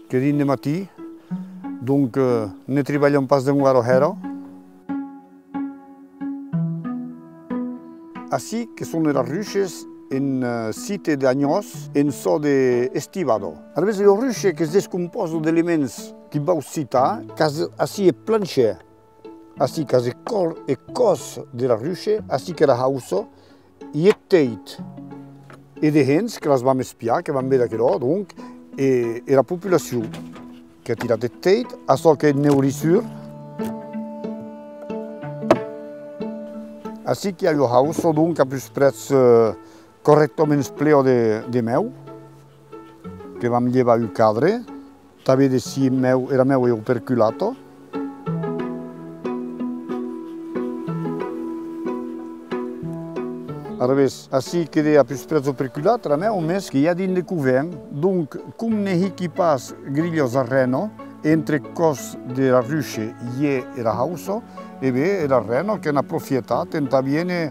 que din de matí, donc ne treballem pas d'enguar hora. Així que són les ruixes en site d'anyós en so d'estivador. A vegades les ruixes que es descomposen d'elements que vau citar, que així és planxer, així que és cos de la ruixa, així que la hausa, i és teit. E de gens que les vam espiar, que vam veure que era, donc, e la populació que ha tirat el teit, a so que és neurissur. Així que la hausa, donc, a plus près correctament pleo de meu, que vam llevar el cadre, també de si era meu e perculato. Així que a plus près perculat, era meu més que hi ha dins de covent, donc, com n'hi qui pas grillos a reno, entre cos de la ruixa i la hausa, e bé, la reno che è una proprietà, tenta viene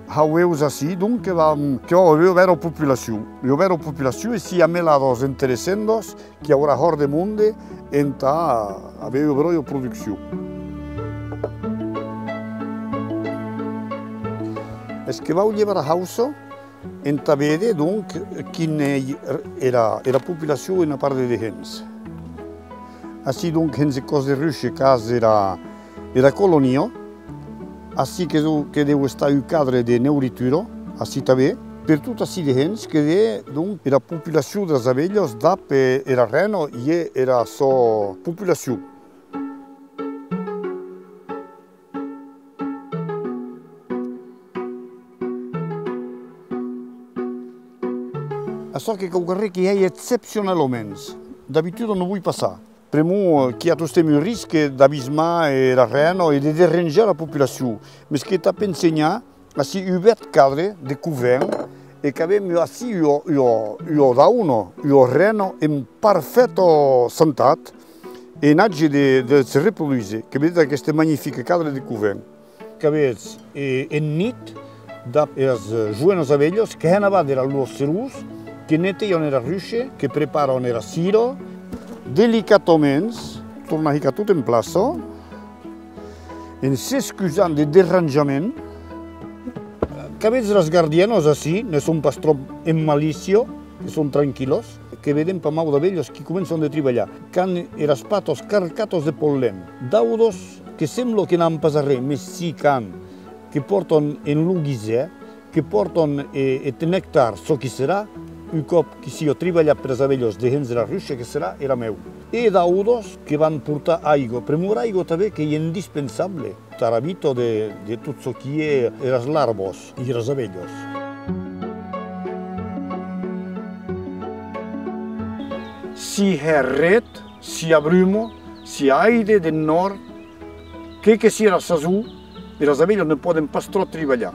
haueus així, donc que ho veu vera populació. Ho vera populació e si amelados interessendos, que haurà hor de monde, enta aveu broio producció. Es que vau llevar a hausa, enta vede, donc, quina era la populació en una part de gens. Així, donc, gens cos de ruixa, cas era colonia, així que deu estar el cadre de neurituro, així també, per tot així de gens que donc, la populació de les abelles d'ap era reno i era sa populació. Això que caucaré que hi ha excepcionalment, d'habitude no vull passar. Primo que hi ha tot un risc d'abismar la reno i de deranjar la populació. Però que t'ha ensenyar així un cadre de covent e que avem així el dauno, el reno en perfetto sentat e n'hagi de se reproduir, que vedete aquest magnific cadre de covent. Que avets en nit les joves abelles que han avat dels cerus, que neteien la ruixa, que preparen la ciro, delicatament, torna a ficar tot en plaça, en s'excusant de deranjament, que veig les guardianos així, no són pas trop en malícia, que són tranquil·los, que vedem pa mau d'abelles que comencen a treballar, que han els patos carcatos de pol·len, daudos que sembla que n'han pas res, però sí que porten en l'uguisè, que porten el nèctar, so que serà, un cop que si ho treballat per les abelles de gens de la ruixa, que serà, era meu. E daudos que van portar aigua, però aigua també que és indispensable, per l'habito de tot el que és les larvos i les abelles. Si hi ha red, si hi ha brumo, si hi ha aire del nord, que sia la sasù, les abelles no poden pas trop treballar,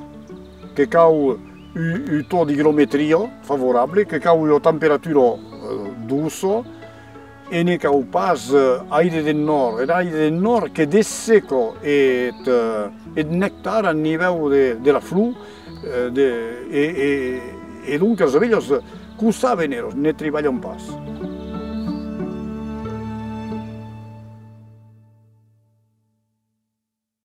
que cau un taux d'hygrometria favorable, que cau una temperatura dolça, e ne cau pas aire del nord. L'aire del nord che desseca el nectar a nivell de la flor, e donc les abelles que ho saben, ne treballen pas.